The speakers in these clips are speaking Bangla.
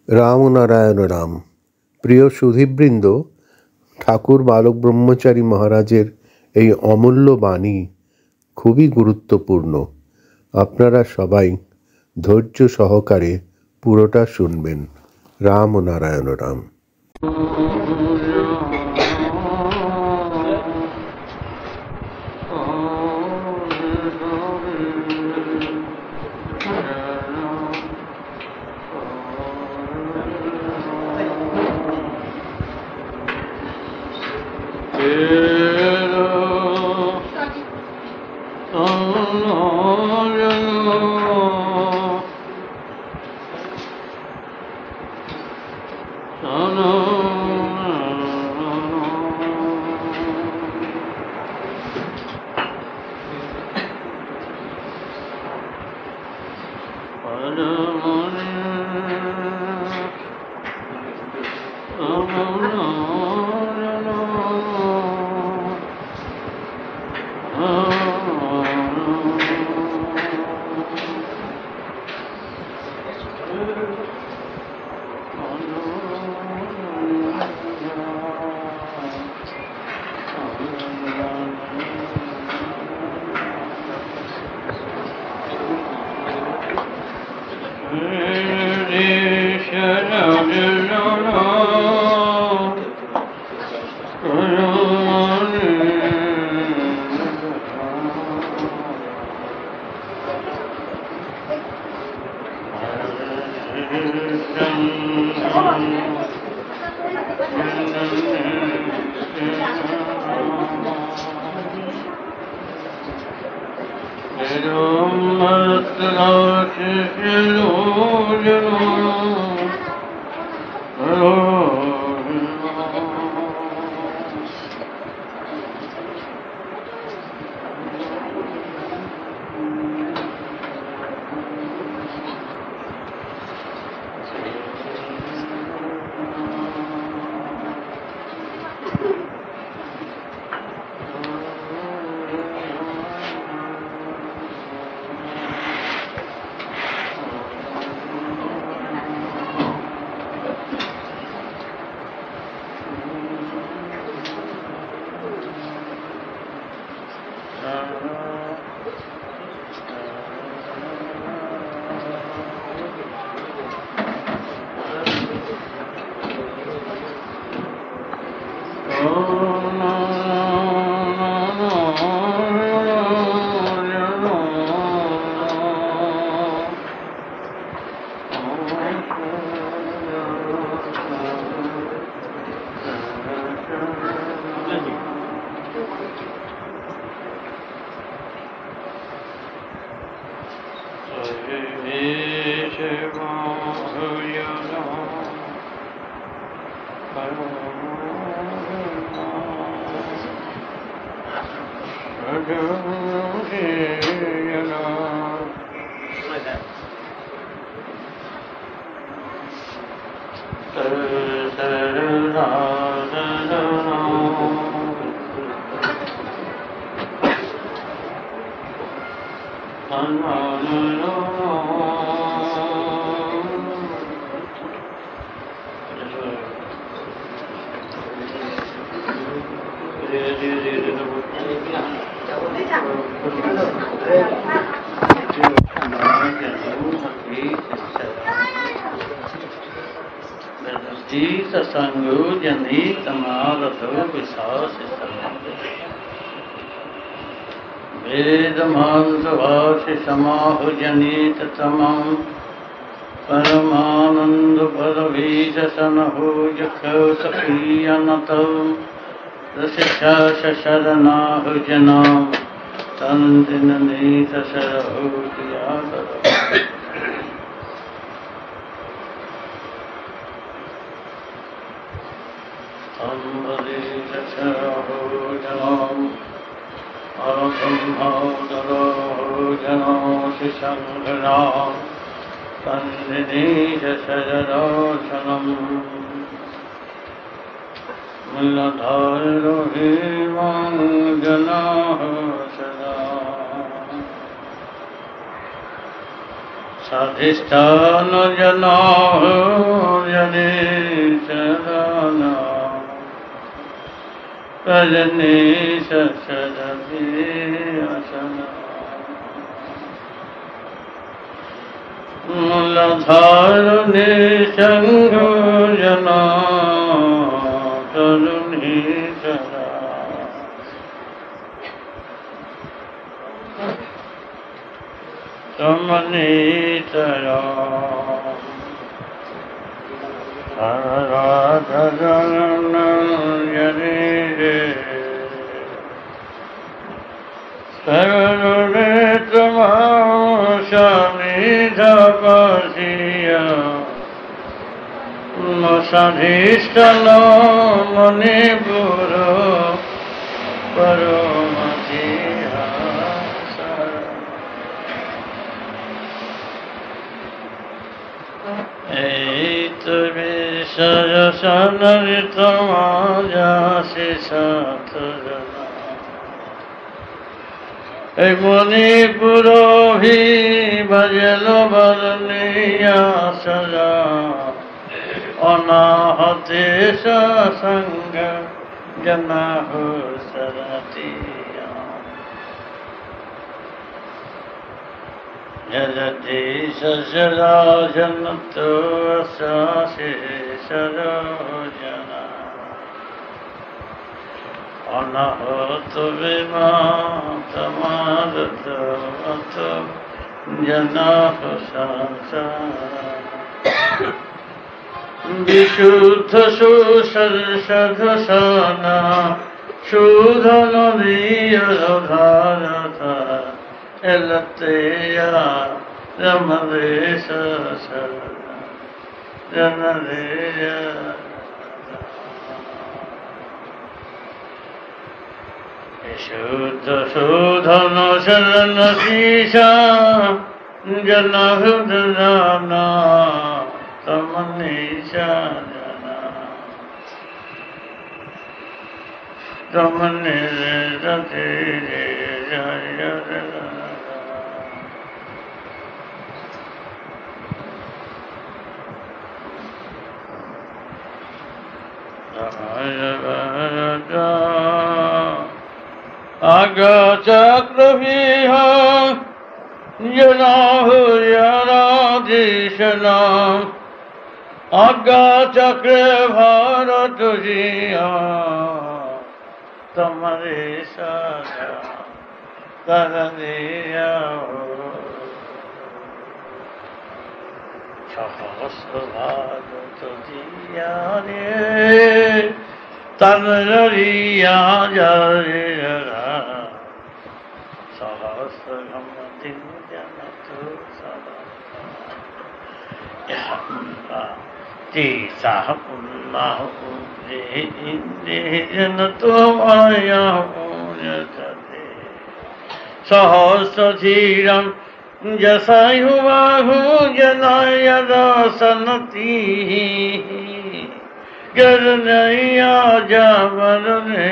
রামনারায়ণ রাম। প্রিয় সুধীবৃন্দ, ঠাকুর বালক ব্রহ্মচারী মহারাজের এই অমূল্য বাণী খুবই গুরুত্বপূর্ণ। আপনারা সবাই ধৈর্য সহকারে পুরোটা শুনবেন। রামনারায়ণ রাম। समाहुजनित तमं परमानंद पदवीजसन हो जखौ सखीयनत रसिका शरना हो जनाम तन दिन नीत सरहो किया अम्बरीशरभोजनम् अरब्रह्मोदरोजनोशिशङ्कराम् तन्निधीशशरदर्शनम् मुल्लधाररोहिमाङ्गनाः सदा साधिष्ठानजनाः जनेशदाना रजनीश शरदे असना मूलधारुणे शङ्घोजना तरुणी सदा समनीतरा राधरणयने सर्वणे तमाशनिधपसिया मसाधिष्ठन मणिपुर परमधिया सरसनरितमाजासि सातजना मणिपुरोहि भजल बरनिया सजा अनाहते संग जना हो सरतिया जलति सजराजनतो असासि सरोजना अनाहत विमातमारत अत जना हो संसार विशुद्ध सुसरसधसना शूधन भारत एलतेया रमरेश जनरेय विशुद्ध शोधन शरण शीशा जनहृदना तमनीषा जना तमनिरते जय आगचक्रविह जनाहुयराधीशना आज्ञा चक्र भारत जिया तुम्हारे साजा करनिया सहस्र भारत जिया रे तनरिया जरा सहस्र दिन जनतो सदा सहस्रधीरं जसायुबाहु जनाय दासनति गरनैया जावरने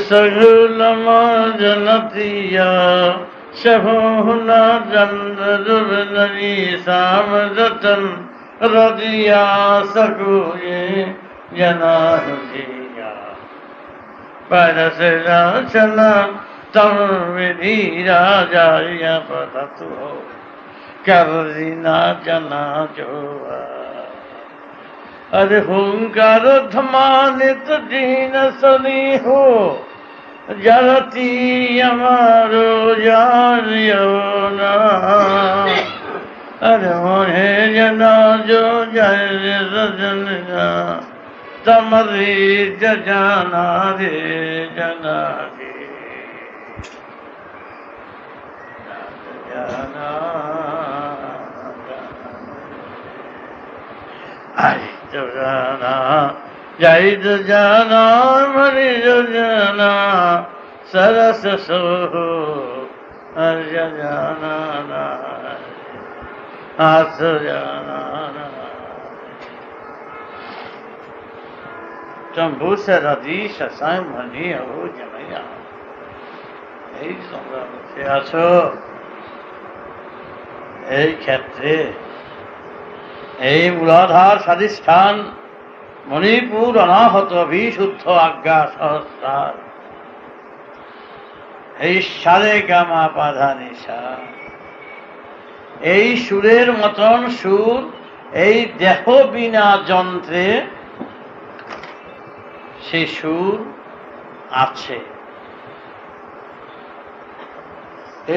सगुलमा जनतिया शभुना चंद्रुनरी सामरतन रदिया सकुये जनाहुजिया परस राचना तम विधि राजाय पततु करना जना जोआ अरे हुंकार धमानित दीन सनी हो जरती हमारो जानियो ना अरे मोहे जना जो जय सजना तमरी जाना रे जना रे जाना आई तो जाना जय तो जाना मरी जो जाना सरस सो हर जाना हाथ जाना शंभु से रदी शशाय मणि हो जमैया এই সংগ্রামে আছো এই ক্ষেত্রে এই মূলাধার স্বাধিষ্ঠান মণিপুর অনাহত বিশুদ্ধ আজ্ঞা সহস্রার এই সারে গামা পাধা নিশা এই সুরের মতন সুর এই দেহ বিনা যন্ত্রে সেই সুর আছে।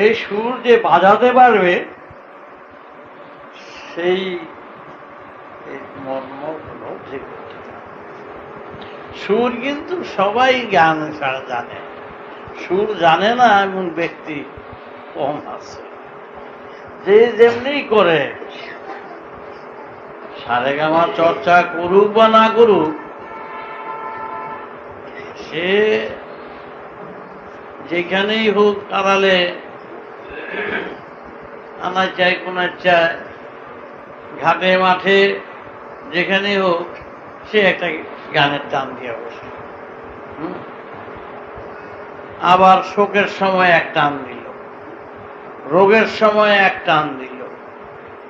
এই সুর যে বাজাতে পারবে সেই মর্মগুলো যে করতে পারবে। সুর কিন্তু সবাই গান জানে, সুর জানে না এমন ব্যক্তি কম আছে। যে যেমনি করে সারেগামা চর্চা করুক বা না করুক, সে যেখানেই হোক আড়ালে আনার চাই কোনার চায় ঘাটে মাঠে যেখানেই হোক সে একটা গানের টান দিয়ে বসে। আবার শোকের সময় এক টান দিল, রোগের সময় এক টান দিল,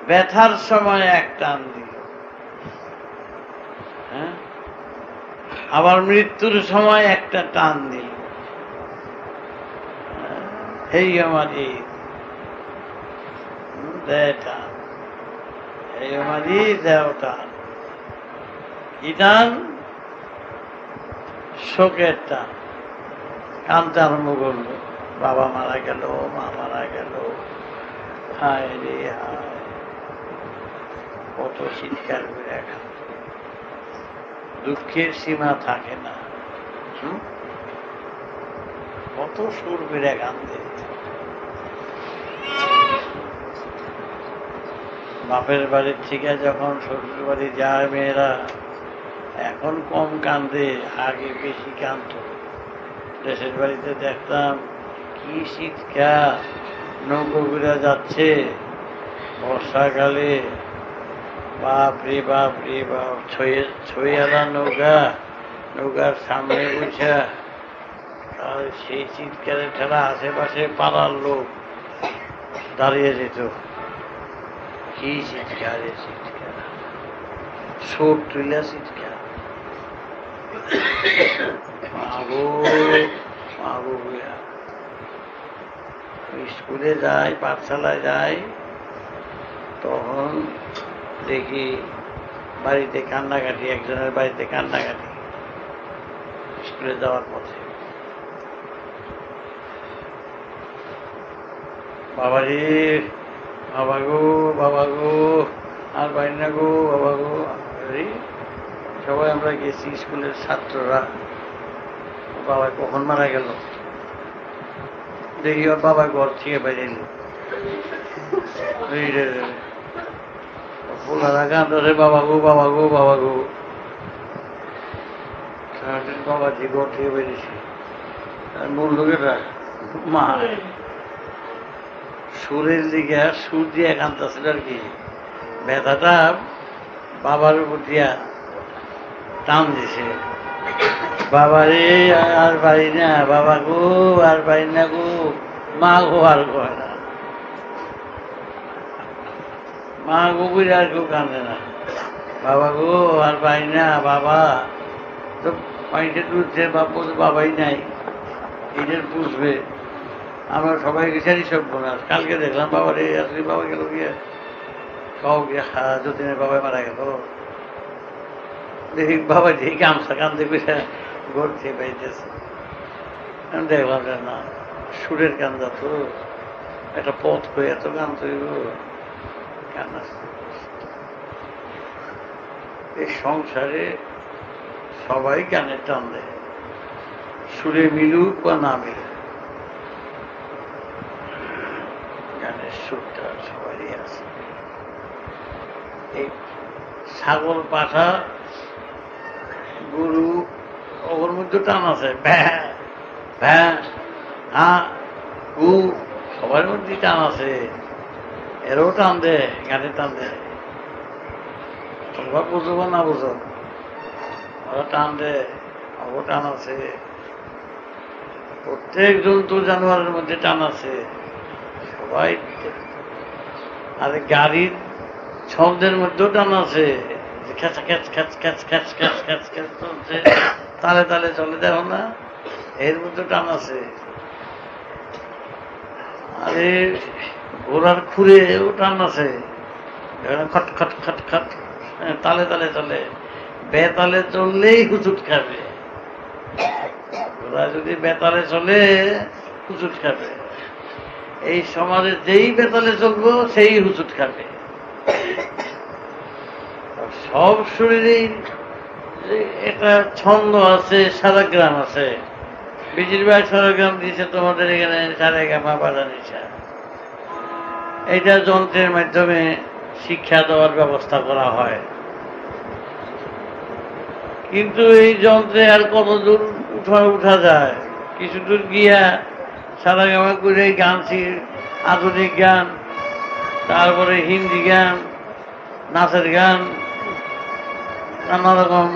ব্যথার সময় এক টান দিল, হ্যাঁ, আবার মৃত্যুর সময় একটা টান দিল। এই আমার এই দেয় টান, এই আমারই দেও টান। কি টান? শোকের টান। কানতে আরম্ভ করলো, বাবা মারা গেল, মা মারা গেল, হায় রে হায়, কত চিৎকার করে এখন দুঃখের সীমা থাকে না। কত সুর বেড়ে কান্দে। বাপের বাড়ির থেকে যখন শ্বশুর বাড়ি যায় মেয়েরা, এখন কম কান্দে, আগে বেশি কাঁদত। দেশের বাড়িতে দেখতাম কি শীতকাল, নৌকো ঘুরে যাচ্ছে বর্ষাকালে, বাপ রে বাপ রে বাপ, ছইয়ালা নৌকা, নৌকার সামনে বসে আর সেই চিৎকারে ঠেলা আশেপাশে পাড়ার লোক দাঁড়িয়ে যেত। কি চিৎকারে চিৎকার, ছোট তুইলা চিৎকার, মাগো মাগো। স্কুলে যাই, পাঠশালায় যাই, তখন দেখি বাড়িতে কান্নাকাটি, একজনের বাড়িতে কান্নাকাটি স্কুলে যাওয়ার পথে। বাবারে, বাবা গো বাবা গো, আর পাই না গো বাবা গো। সবাই আমরা গেছি স্কুলের ছাত্ররা। বাবা কখন মারা গেল দেখি, ওর বাবা ঘর থেকে বেরিয়ে ফুলারা গান ধরে, বাবা গো বাবা গো বাবা গো। সারাদিন বাবা যে ঘর থেকে বেরিয়েছি, মূল লোকেরা মা সুরের দিকে সুর দিয়ে কাঁদতেছিল আর কি। ব্যথাটা বাবার উপর দিয়া টান দিছে। বাবা রে আর পারি না, বাবা গো আর পারি না গো, মা গো আর কয় না, মা গো বুঝে আর কেউ কাঁদে না। বাবা গো আর পারি না, বাবা তো পানিতে তুলছে, বাবা তো বাবাই নাই, এদের পুষবে। আমরা সবাই গেছি সব বোনাস। কালকে দেখলাম বাবা রে, আসলে বাবা গেল গিয়ে, কাউ গিয়ে যতীনের বাবাই মারা গেল। দেখি বাবা দেখি গামছা কান্দে করে গড়তে পাইতেছে। আমি দেখলাম যে না, সুরের কান্দা তো একটা পথ হয়ে এত গান তৈরি কান্না। এই সংসারে সবাই গানের টান দেয়, সুরে মিলুক বা না মিলুক, গানের সুরটা সবারই আছে। এই ছাগল, পাঠা, গরু, ওর মধ্যে টান আছে, ভ্যাঁ ভ্যাঁ হ্যাঁ গু, সবার মধ্যে টান আছে। এরও টান দেয়, গানের টান দেয়। তোমরা বুঝো বা না বুঝো, ওরা টান দেয়, ওর টান আছে। প্রত্যেক জন্তু জানোয়ারের মধ্যে টান আছে, সবাই। আর গাড়ির শব্দের মধ্যেও টান আছে, চলছে, তালে তালে চলে, দেখো না, এর মধ্যে টান আছে। আরে ঘোড়ার খুঁড়েও টান আছে, খট খট খট খট, তালে তালে চলে। বেতালে চললেই হুচুট খাবে, ঘোড়া যদি বেতালে চলে হুচুট খাবে। এই সমাজে যেই বেতালে চলবো সেই হুচুট খাবে। সব শরীরেই একটা ছন্দ আছে, সারাগ্রাম আছে। বেশিরভাগ সারাগ্রাম দিয়েছে তোমাদের এখানে সারেগামা বাজানিসা। এইটা যন্ত্রের মাধ্যমে শিক্ষা দেওয়ার ব্যবস্থা করা হয়, কিন্তু এই যন্ত্রে আর কত দূর উঠা যায়? কিছু দূর গিয়া সারাগামা করে গান, আধুনিক গান, তারপরে হিন্দি গান, নাচের গান, নানা রকম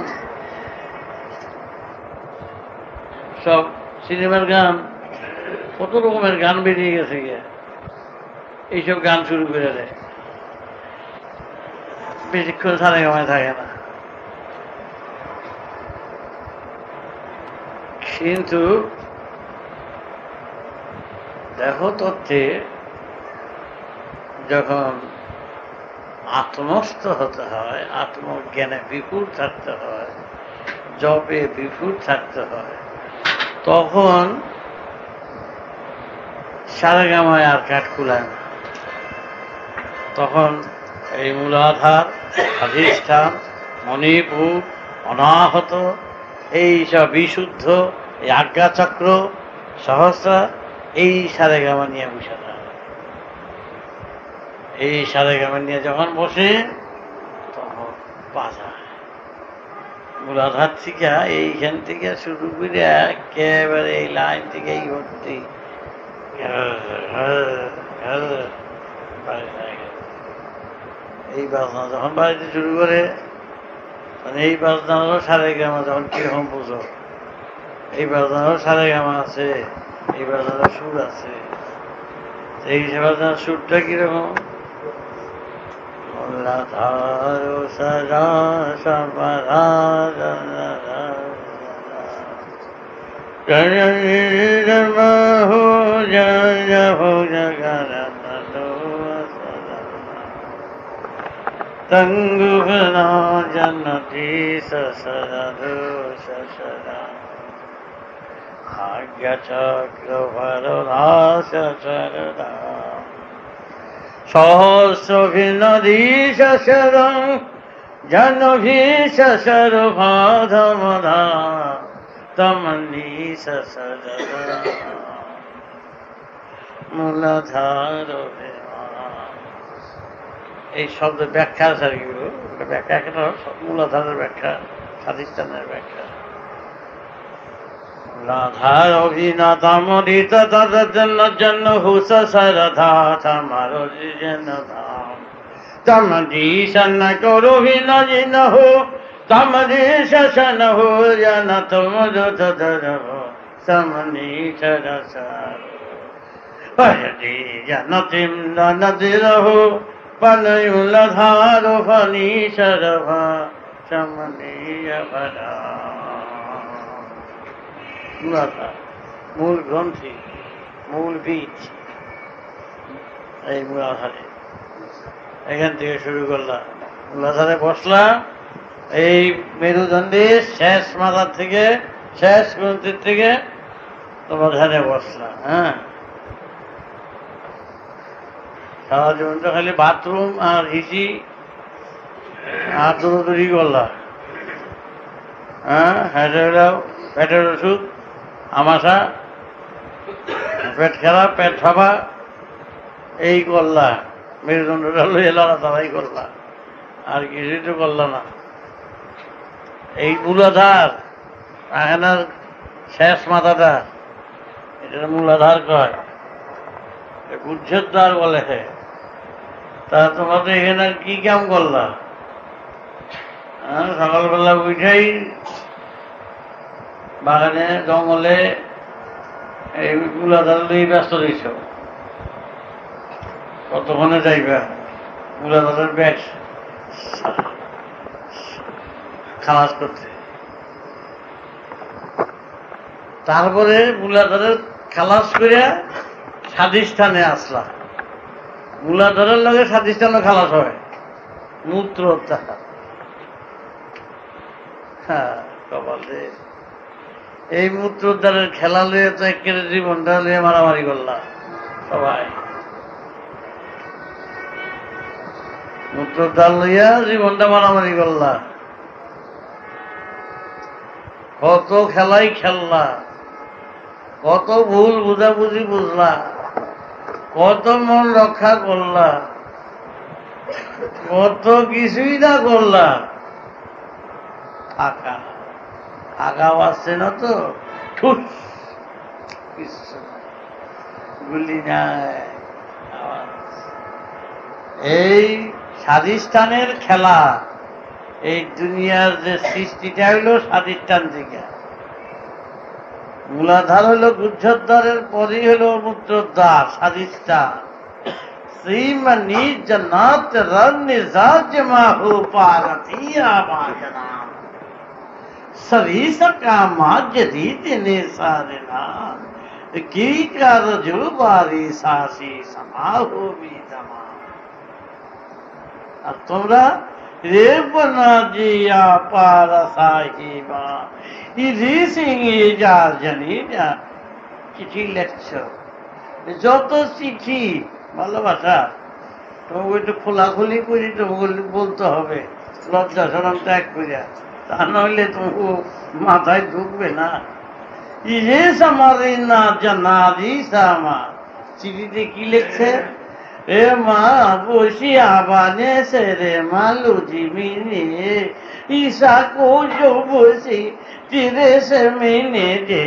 সব সিনেমার গান, কত রকমের গান বেরিয়ে গেছে গিয়া। এইসব গান শুরু করে দেয়, বেশিক্ষণ সারেগামায় থাকে না। কিন্তু দেখো তথ্যে, যখন আত্মস্থ হতে হয়, আত্মজ্ঞানে বিপুল থাকতে হয়, জপে বিপুল থাকতে হয়, তখন সারেগামায় আর কাঠ কুলায় না। তখন এই মূলাধার, অধিষ্ঠান, মণিপুর, অনাহত, এই সব বিশুদ্ধ, এই আজ্ঞাচক্র, সহস্রা, এই সারেগামা নিয়ে বসে থাকে। এই সারেগামা নিয়ে যখন বসে তখন বাজায়। মূলাধার থেকে, এইখান থেকে শুরু করে একেবারে এই লাইন থেকে এই ভর্তি এই বাজনা যখন বাড়িতে শুরু করে, মানে এই বাজনারও সারেগামা যখন কিরকম বুঝো, এই বাজনারও সারেগামা আছে, এই বাজনারও সুর আছে। এই বাজনার সুরটা কিরকম? মূলাধার সদা সমাধা তঙ্গুবনা জনতি সসরু সসরা আজ্ঞাচক্র ভরদাস সরদা সহস্রভিনদী সসরং জনভি সসর ভাধমধা তমনি সসরদা মূলাধার। এই শব্দের ব্যাখ্যা আছে আর কি, ব্যাখ্যা একটা মূলাধারের ব্যাখ্যা, স্বাধিষ্ঠানের ব্যাখ্যা। মূলাধার অভিনাতামরিত তদজন্য জন্য হুস সরধা থামারো জন ধাম তমদি সন করো ভিন হো তমদি শন হো জন তুম ধর সমনি সরস হরি জন তিম নদী রহো পনয়ুলধার ফনি সরভা সমনীয় ভরা। মূলাধার, মূল গ্রন্থি, মূল বীজ এই মূলাধারে। এখান থেকে শুরু করলাম, মূলাধারে বসলাম, এই মেরুদণ্ডের শেষ মাথার থেকে শেষ গ্রন্থির থেকে তোমার ধ্যানে বসলাম। হ্যাঁ, সারা জীবন তো খালি বাথরুম আর হিসি আর দৌড়দৌড়ি করলাম। হ্যাঁ, পেটের ওষুধ, আমাশা, পেট খারাপ, পেট ফাঁপা, এই করলা, মেরুদণ্ডটা লইয়ে লড়াচড়াই করলা, আর কিছুই তো করলা না। এই মূলাধার, এখানের শেষ মাথাটা, এটা মূলাধার কয়, গুজ্জের দ্বার বলে। তা তোমাদের এখানে কি কাম করলা? সকালবেলা উঠেই বাগানে জঙ্গলে এই মূলাধার লই ব্যস্ত রয়েছ। কতক্ষণে যাইবা মূলাধারের ব্যাগ খালাস করতে? তারপরে মূলাধারের খালাস করিয়া স্বাধিষ্ঠানে আসলা। মূলাধারের লগে স্বাধিষ্ঠানে খালাস হয় মূত্র। হ্যাঁ, কপালে এই মূত্রোদ্ধারের খেলা লইয়ে তো একেবারে জীবনটা লইয়ে মারামারি করলাম সবাই। মূত্রোদ্ধার লইয়া জীবনটা মারামারি করলাম। কত খেলাই খেললা, কত ভুল বুঝাবুঝি বুঝলা, কত মন রক্ষা করলা, কত কিছুই না করলা। ফাঁকা আগাও আসছে না তো, গুলি নাই। এই স্বাধিষ্ঠানের খেলা, এই দুনিয়ার যে সৃষ্টিটা হইল স্বাধিষ্ঠান থেকে। মূলাধার হইল গুজ্জোদ্ধারের পরই হইল মূত্রোদ্ধার, স্বাধিষ্ঠান। শ্রীমণি জন্নাত রং নিজাজ মাহু পারতিয়া বাজনা सभी सका माजदी तेने सारे नाम की कर जो बारी सासी समाहो भी तमा। আর তোমরা রে বনা জিয়া পারা সাহিবা ইজি সিং যা জানি না চিঠি লেখছ, যত চিঠি ভালোবাসা তোমাকে একটু খোলাখুলি করি, তোমাকে বলতে হবে, লজ্জা শরম ত্যাগ করিয়া, তা নইলে তোমাকে মাথায় ঢুকবে না। ইরে সামারি না জানারি সামা, চিঠিতে কি লিখছে? এ মা বসি আবানে সে রে মালু জিমিনে ঈশা কো জো বসি চিরে সে মিনে যে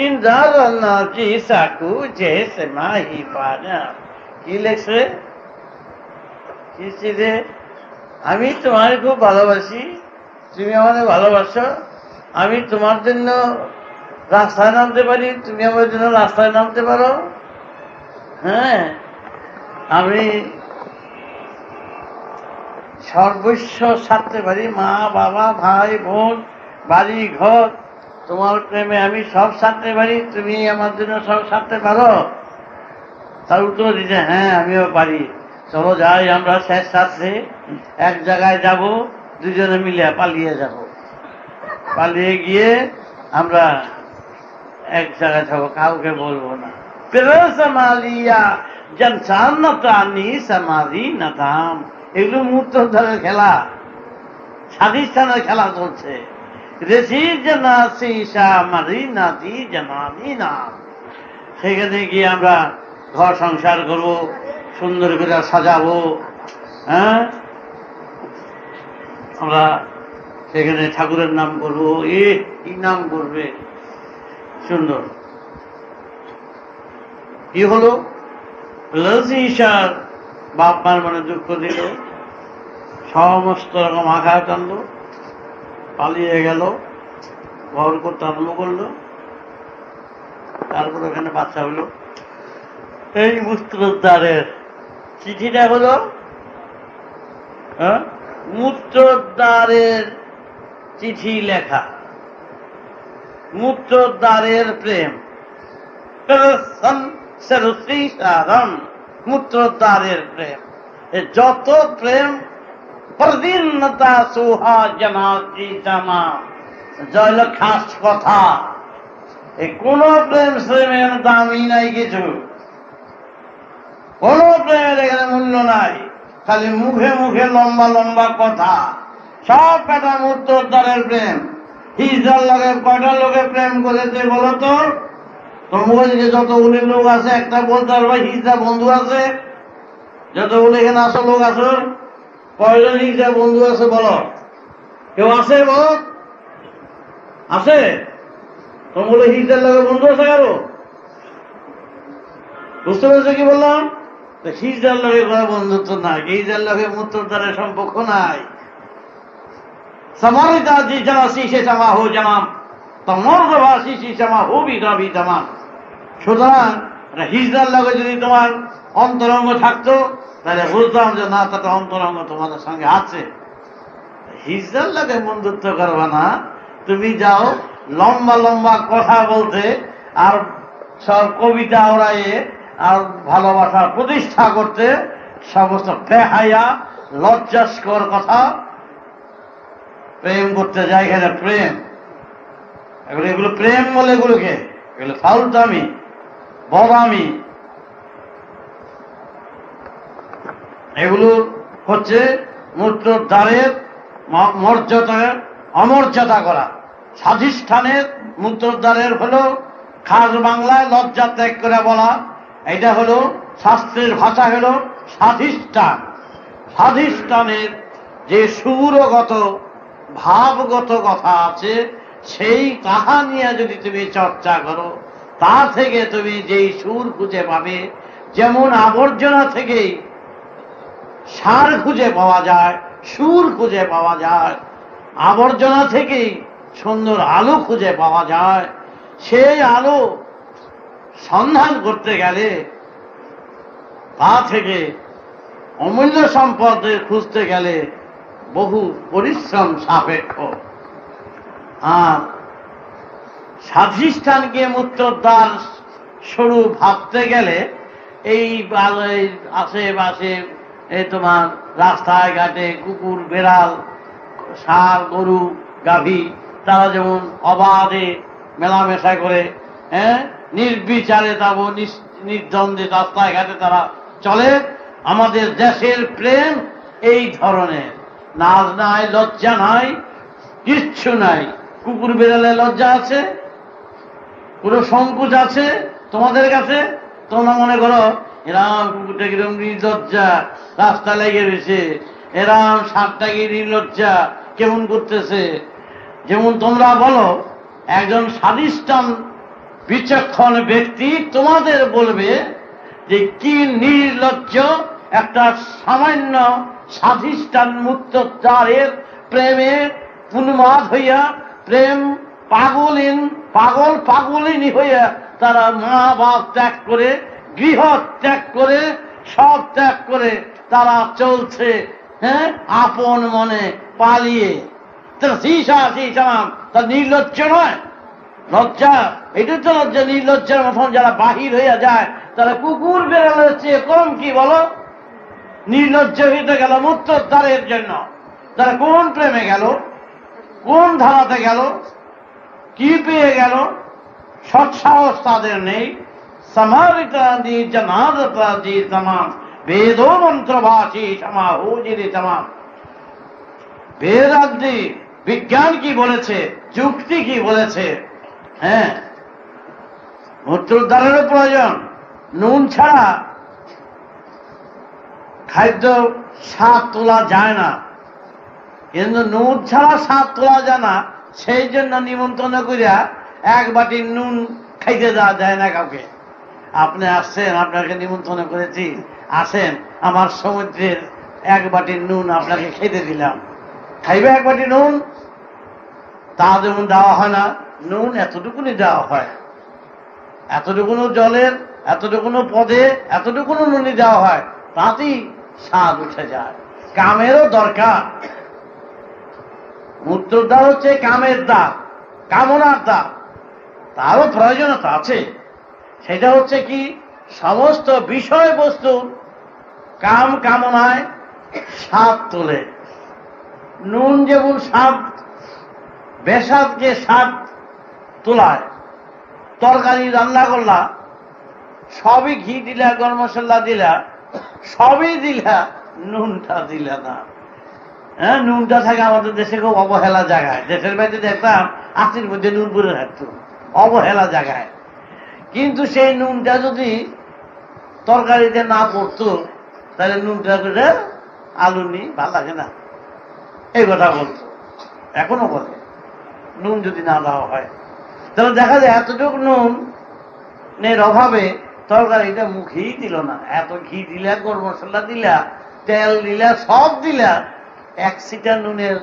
ইন্দ্র না জি সাকু যে সে মাহি পানা। কি লিখছে? কি চিঠি? আমি তোমার খুব ভালোবাসি, তুমি আমাদের ভালোবাসো, আমি তোমার জন্য রাস্তায় নামতে পারি, তুমি আমার জন্য রাস্তায় নামতে পারো। হ্যাঁ, আমি সর্বস্ব ছাড়তে পারি, মা বাবা ভাই বোন বাড়ি ঘর, তোমার প্রেমে আমি সব ছাড়তে পারি, তুমি আমার জন্য সব ছাড়তে পারো? তার উত্তর দিতে, হ্যাঁ আমিও পারি, চলো যাই আমরা শেষ সাথে এক জায়গায় যাব, দুজনে মিলে পালিয়ে যাব, পালিয়ে গিয়ে আমরা এক জায়গায় যাবো, কাউকে বলবো না। পেরোসামালিয়া জনসান্নতানি সমাধি নাথাম, এগুলো মূত্রোদ্ধারের খেলা, স্বাধিষ্ঠানের খেলা চলছে। রেসি জানাসি মারি নাতি জানানি নাম, সেখানে গিয়ে আমরা ঘর সংসার করবো, সুন্দর করে সাজাবো। হ্যাঁ, আমরা সেখানে ঠাকুরের নাম করবো, কি নাম করবে সুন্দর। কি হলো? ঈশার বাপ মার মনে দুঃখ দিল, সমস্ত রকম আঘাত আনলো, পালিয়ে গেল, ঘর করতে আরম্ভ করলো, তারপর ওখানে বাচ্চা হলো। এই মূত্রোদ্ধারের চিঠিটা হলো মূত্রোদ্ধারের চিঠি লেখা, মূত্রোদ্ধারের প্রেম, মূত্রোদ্ধারের প্রেম। যত প্রেম প্রদিনতা সুহা জানাতি জামা জল খাস কথা। এই কোন প্রেম শ্রেমের দামই নাই কিছু, কোন প্রেমের এখানে মূল্য নাই, খালি মুখে মুখে লম্বা লম্বা কথা। সব পেটা মূর্তোদ্ধারের প্রেম। হিজড়ার লগে কয়টা লোকে প্রেম করেছে বলো তো? তোমার যতগুলি লোক আছে একটা বলতে পারবা হিজড়া বন্ধু আছে? যতগুলি এখানে আসো লোক আছো, কয়জন হিজড়া বন্ধু আছে বলো? কেউ আছে বলো? আছে? তোমাগুলো হিজড়ার লগে বন্ধু আছে কারো? বুঝতে পেরেছো কি বললাম? হিজড়ার লগে কোনো বন্ধুত্ব নাই, হিজড়ার লগে মূর্তোদ্ধারের সম্পর্ক নাই। समारिता जी जरा शीशे जमा हो जमाम तमर्दवा शीशे जमा हो भी जमाम। সুতরাং হিজড়ার লগে যদি তোমার অন্তরঙ্গ থাকতো তাহলে বুঝতাম যে না, তাটা অন্তরঙ্গ তোমাদের সঙ্গে আছে। হিজড়ার লগে বন্ধুত্ব করবা না, তুমি যাও লম্বা লম্বা কথা বলতে আর সব কবিতা ওড়াইয়ে আর ভালোবাসা প্রতিষ্ঠা করতে, সমস্ত বেহায়া লজ্জাস্কর কথা প্রেম করতে যায়। এখানে প্রেম, এগুলো প্রেম বলে, এগুলোকে এগুলো ফাউলতামি, বদামি। এগুলো হচ্ছে মূত্রদ্বারের মর্যাদা অমর্যাদা করা। স্বাধিষ্ঠানের মূত্রদ্বারের হলো খাস বাংলায় লজ্জা ত্যাগ করে বলা। এটা হলো শাস্ত্রের ভাষা, হলো স্বাধিষ্ঠান। স্বাধিষ্ঠানের যে সুরগত ভাবগত কথা আছে, সেই তাহা নিয়ে যদি তুমি চর্চা করো, তা থেকে তুমি যেই সুর খুঁজে পাবে, যেমন আবর্জনা থেকেই সার খুঁজে পাওয়া যায়, সুর খুঁজে পাওয়া যায়, আবর্জনা থেকেই সুন্দর আলো খুঁজে পাওয়া যায়। সেই আলো সন্ধান করতে গেলে, তা থেকে অমূল্য সম্পদের খুঁজতে গেলে বহু পরিশ্রম সাপেক্ষ। আর স্বাধিষ্ঠানকে মূত্রদ্বার স্বরূপ ভাবতে গেলে এই আশেপাশে তোমার রাস্তায় ঘাটে কুকুর বেড়াল ষাঁড় গরু গাভী তারা যেমন অবাধে মেলামেশা করে, নির্বিচারে তাবো নির্দ্বন্দ্বে রাস্তায় ঘাটে তারা চলে, আমাদের দেশের প্রেম এই ধরনের। নাজ নাই, লজ্জা নাই, কিচ্ছু নাই। কুকুর বেড়ালে লজ্জা আছে? পুরো সংকোচ আছে তোমাদের কাছে? তোমরা মনে করো এরাম কুকুরটা কিরম নির্লজ্জা, রাস্তা লেগে রয়েছে, এরাম ষাঁড়টা কি নির্লজ্জা কেমন করতেছে। যেমন তোমরা বলো, একজন স্বাধিষ্ঠান বিচক্ষণ ব্যক্তি তোমাদের বলবে যে কি নির্লজ্জ একটা সামান্য স্বাধিষ্ঠান মুক্তদ্বারের প্রেমে উন্মাদ হইয়া, প্রেম পাগলিনী হইয়া তারা মা বাপ ত্যাগ করে, গৃহ ত্যাগ করে, সব ত্যাগ করে তারা চলছে আপন মনে পালিয়ে। তার নির্লজ্জ নয়? লজ্জা, এটা তো লজ্জা। নির্লজ্জার মতন যারা বাহির হইয়া যায় তারা কুকুর বেড়ালের চেয়ে কম কি বলো? নির্লজ্জ হইতে গেল মূত্রদ্বারের জন্য। তারা কোন প্রেমে গেল, কোন ধারাতে গেল, কি পেয়ে গেল? সৎসাহস তাদের নেই। समारितादि जनादतादि तमाम वेदो मंत्रभाषी समाहोजिरी तमाम। বেদাদি বিজ্ঞান কি বলেছে, যুক্তি কি বলেছে? মূত্রোদ্ধারেরও প্রয়োজন। নুন ছাড়া খাদ্য স্বাদ তোলা যায় না, কিন্তু নুন ছাড়া স্বাদ তোলা যায় না। সেই জন্য নিমন্ত্রণ করিয়া এক বাটি নুন খাইতে দেওয়া যায় না কাউকে। আপনি আসছেন, আপনাকে নিমন্ত্রণ করেছি, আসেন, আমার সমুদ্রের এক বাটি নুন আপনাকে খেতে দিলাম, খাইবে এক বাটি নুন? তা যেমন দেওয়া হয় না, নুন এতটুকুনি দেওয়া হয়, এতটুকুনো জলের, এতটুকুনো পদে, এতটুকুনো নুনি দেওয়া হয়, তাতেই স্বাদ উঠে যায়। কামেরও দরকার। মূত্রদ্বার হচ্ছে কামের দ্বার, কামনার দ্বার, তারও প্রয়োজনীয়তা আছে। সেটা হচ্ছে কি, সমস্ত বিষয়বস্তু কাম কামনায় স্বাদ তোলে, নুন যেমন স্বাদ, বেসাদকে স্বাদ তোলায়, তরকারি রান্না করলা সবই ঘি দিলা, গরম মশলা দিলা, সবই দিলা, নুনটা দিলা না। হ্যাঁ, নুনটা থাকে আমাদের দেশে খুব অবহেলা জায়গায়। দেশের বাড়িতে দেখতাম আটির মধ্যে নুন পরে থাকতো, অবহেলা জায়গায়। কিন্তু সেই নুনটা যদি তরকারিতে না পড়তো তাহলে নুনটা করে আলু নি ভাল লাগে না, এই কথা বলতো, এখনো বলে। নুন যদি না দেওয়া হয় তাহলে দেখা যায় এতটুকু নুন এর অভাবে তরকারিটা মুখেই দিল না। এত ঘি দিলা, গরম মশলা দিলা, তেল দিলা, সব দিলা, এক সিটা নুনের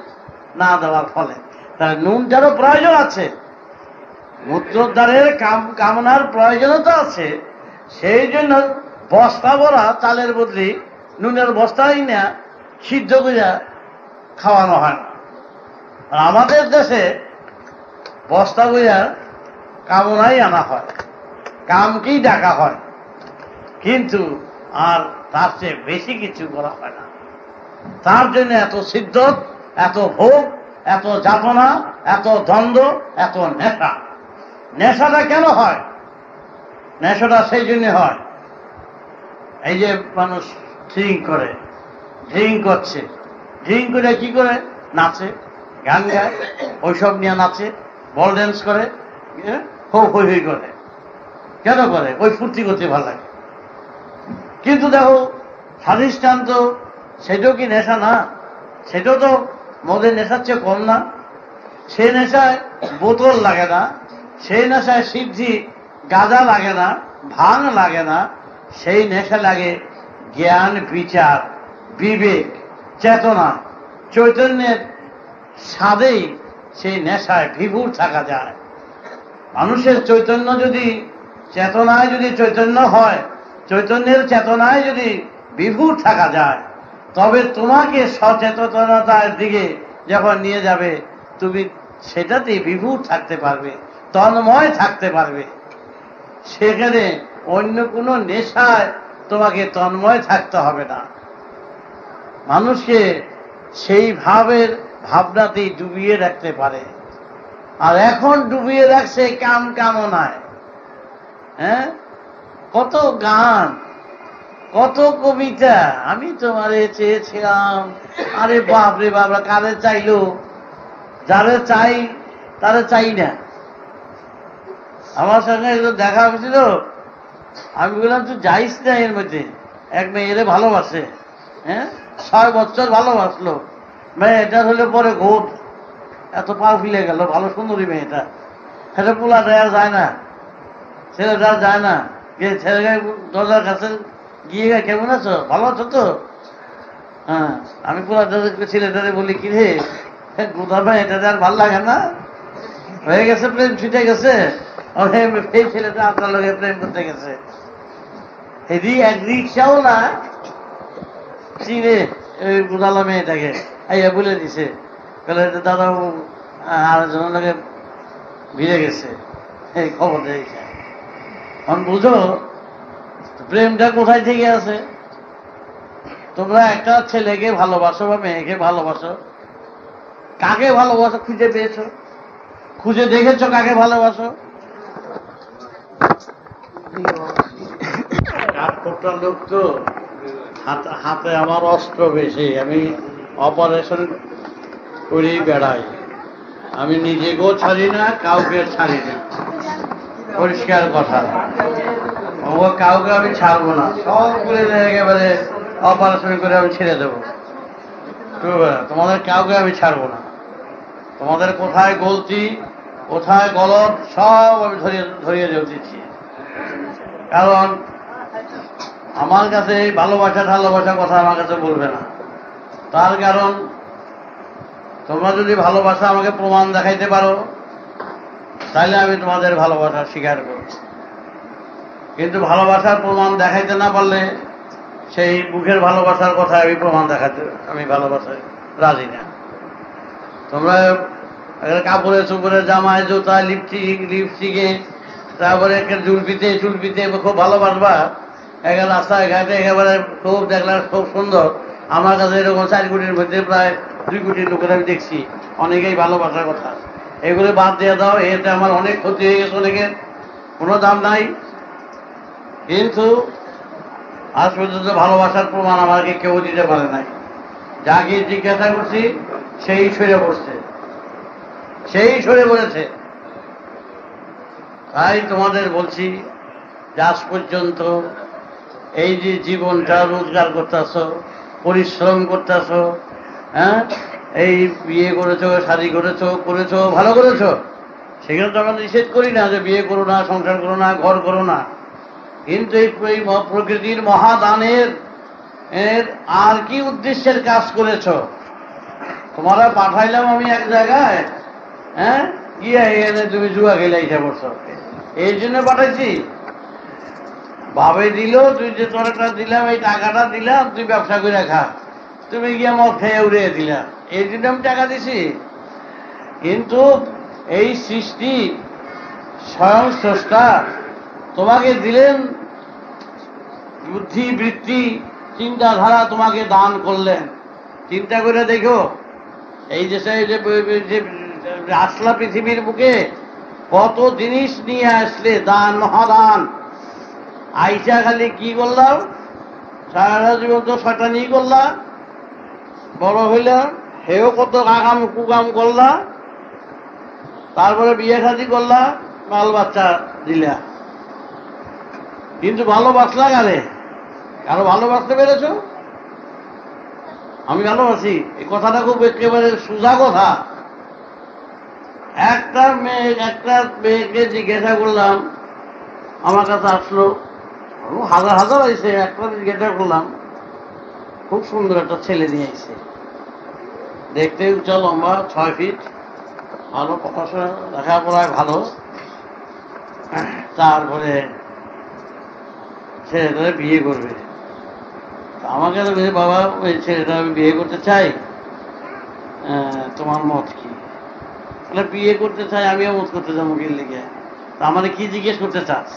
না দেওয়ার ফলে। তাহলে নুনটারও প্রয়োজন আছে, মূত্রোদ্ধারের কামনার প্রয়োজনতা আছে। সেই জন্য বস্তা ভরা চালের বদলি নুনের বস্তাই না সিদ্ধ করে খাওয়ানো হয় না। আর আমাদের দেশে বস্তা বইয়া কামনাই আনা হয়, কামকেই ডাকা হয়, কিন্তু আর তার চেয়ে বেশি কিছু করা হয় না। তার জন্য এত সিদ্ধত, এত ভোগ, এত যাতনা, এত দ্বন্দ্ব, এত নেশা। নেশাটা কেন হয়? নেশাটা সেই জন্য হয়, এই যে মানুষ ড্রিঙ্ক করে, ড্রিঙ্ক করছে, ড্রিঙ্ক করে কি করে? নাচে, গান গায়, ওইসব নিয়ে নাচে, বল ড্যান্স করে, হই হই করে। কেন করে? ওই ফুর্তি করতে ভালো লাগে। কিন্তু দেখো স্বাধিষ্ঠান তো সেটাও কি নেশা না? সেটাও তো মদের নেশার চেয়ে কম না। সে নেশায় বোতল লাগে না, সেই নেশায় সিদ্ধি গাঁজা লাগে না, ভাঙ লাগে না। সেই নেশা লাগে জ্ঞান, বিচার, বিবেক, চেতনা, চৈতন্যের স্বাদেই সেই নেশায় বিভোর থাকা যায়। মানুষের চৈতন্য যদি, চেতনায় যদি চৈতন্য হয়, চৈতন্যের চেতনায় যদি বিভোর থাকা যায়, তবে তোমাকে সচেতনতার দিকে যখন নিয়ে যাবে তুমি সেটাতেই বিভোর থাকতে পারবে, তন্ময় থাকতে পারবে। সেখানে অন্য কোনো নেশায় তোমাকে তন্ময় থাকতে হবে না। মানুষকে সেই ভাবের ভাবনাতেই ডুবিয়ে রাখতে পারে। আর এখন ডুবিয়ে রাখছে কাম কামনায়। হ্যাঁ, কত গান, কত কবিতা, আমি তোমারে চেয়েছিলাম, আরে বাপরে বাবা, কারে চাইলো? যারে চাই তারে চাই না। আমার সঙ্গে একজন দেখা হয়েছিল, আমি বললাম তুই যাইস না এর মধ্যে। এক মেয়েরে ভালোবাসে, হ্যাঁ, 6 বছর ভালোবাসলো, মেয়েটা হলে পরে ঘোট, এত পা ফিলে গেল, ভালো সুন্দরী মেয়েটা। সেটা পোলা দেওয়া যায় না, ছেলেটা যায় না, গিয়ে ছেলেকে দরজার কাছে গিয়ে কেমন আছো, ভালো আছো তো? হ্যাঁ, আমি পোলা ছেলেটারে বলি কি রে গোদার ভাই, এটা আর ভাল লাগে না, হয়ে গেছে, প্রেম ছুটে গেছে, এই ছেলেটা আপনার লোকে প্রেম করতে গেছে। এদি এক রিক্সাও না চিনে ওই গোদালা মেয়েটাকে আইয়া বলে দিছে, দাদা আরেকজনের লোকে ভিড়ে গেছে, এই খবর দিয়েছে। এখন বুঝো প্রেমটা কোথায় থেকে আছে। তোমরা একটা ছেলেকে ভালোবাসো বা মেয়েকে ভালোবাসো, কাকে ভালোবাসো খুঁজে পেয়েছো? খুঁজে দেখেছো কাকে ভালোবাসো? কাঠখোট্টা লোক তো, হাতে আমার অস্ত্র বেশি, আমি অপারেশন করেই বেড়াই, আমি নিজেকেও ছাড়ি না, কাউকে ছাড়ি না, পরিষ্কার কথা। কাউকে আমি ছাড়বো না, সব করে একেবারে অপারেশন করে আমি ছেড়ে দেবো। তোমাদের কাউকে আমি ছাড়বো না। তোমাদের কোথায় গলতি, কোথায় গলত, সব আমি ধরিয়ে দিচ্ছি। কারণ আমার কাছে ভালোবাসা কথা আমার কাছে বলবে না। তার কারণ তোমরা যদি ভালোবাসা আমাকে প্রমাণ দেখাইতে পারো তাহলে আমি তোমাদের ভালোবাসা স্বীকার করব। কিন্তু ভালোবাসার প্রমাণ দেখাইতে না পারলে সেই মুখের ভালোবাসার কথা আমি প্রমাণ দেখাতে আমি ভালোবাসায় রাজি না। তোমরা কাপড়ে চুপড়ে, জামায়, জুতা, লিপস্টিকে, তারপরে চুলপিতে খুব ভালোবাসবা, রাস্তায় ঘাটে একেবারে খুব দেখলাম খুব সুন্দর। আমার কাছে এরকম 4 কোটির মধ্যে প্রায় 2 কোটি লোকের আমি দেখছি, অনেকেই ভালোবাসার কথা। এগুলো বাদ দিয়ে দাও, এতে আমার অনেক ক্ষতি হয়ে গেছে, অনেকের কোনো দাম নাই। কিন্তু আজ পর্যন্ত ভালোবাসার প্রমাণ আমাকে কেউ দিতে পারে নাই। যাকে জিজ্ঞাসা করছি সেই সরে পড়ছে, সেই সরে পড়েছে। তাই তোমাদের বলছি যে আজ পর্যন্ত এই যে জীবনটা রোজগার করতেছ, পরিশ্রম করতেছ, হ্যাঁ, এই বিয়ে করেছো, শাদী করেছো ভালো করেছো, সেখানে তো আমরা নিষেধ করি না যে বিয়ে করো না, সংসার করো না, ঘর করো না। কিন্তু এই প্রকৃতির মহাদানের আর কি উদ্দেশ্যের কাজ করেছ? তোমরা পাঠাইলাম আমি এক জায়গায়, হ্যাঁ, গিয়ে এনে তুমি জুয়া খেলে ইচ্ছা করছো, এই জন্য পাঠাইছি। ভাবে দিল, তুই যে তোর একটা দিলাম, এই টাকাটা দিলাম, তুই ব্যবসা করে খা, তুমি গিয়ে মদ খেয়ে উড়িয়ে দিলা, এই জন্য আমি টাকা দিছি। কিন্তু এই সৃষ্টি স্বয়ং স্রষ্টা তোমাকে দিলেন বুদ্ধি, বৃত্তি, চিন্তাধারা তোমাকে দান করলেন। চিন্তা করে দেখো, এই যে আসলা পৃথিবীর বুকে কত জিনিস নিয়ে আসলে, দান, মহাদান। আইসা খালি কি করলাম, সারা জীবন তো শয়তানি করলা, বড় হইলাম, হেও কত আগাম কুকাম করলা, তারপরে বিয়ে শাদী করলা, বাল বাচ্চা দিলা। কিন্তু ভালোবাসলা কারে? কারো ভালোবাসতে পেরেছ? আমি ভালোবাসি, এই কথাটা খুব একেবারে সোজা কথা। একটা মেয়েকে জিজ্ঞাসা করলাম, আমার কাছে আসলো, হাজার হাজার আইসে, একটা জিজ্ঞাসা করলাম, খুব সুন্দর একটা ছেলে নিয়ে আইছে, দেখতে উঁচা লম্বা, 6 ফিট, ভালো পড়াশোনা, লেখাপড়ায় ভালো। তারপরে ছেলেটা বিয়ে করবে। আমাকে তো বলছে, বাবা ওই ছেলেটা আমি বিয়ে করতে চাই, তোমার মত কি? বিয়ে করতে চাই, আমিও মত করতে যাবো মুখের লিগে। তা আমাকে কি জিজ্ঞেস করতে চাস?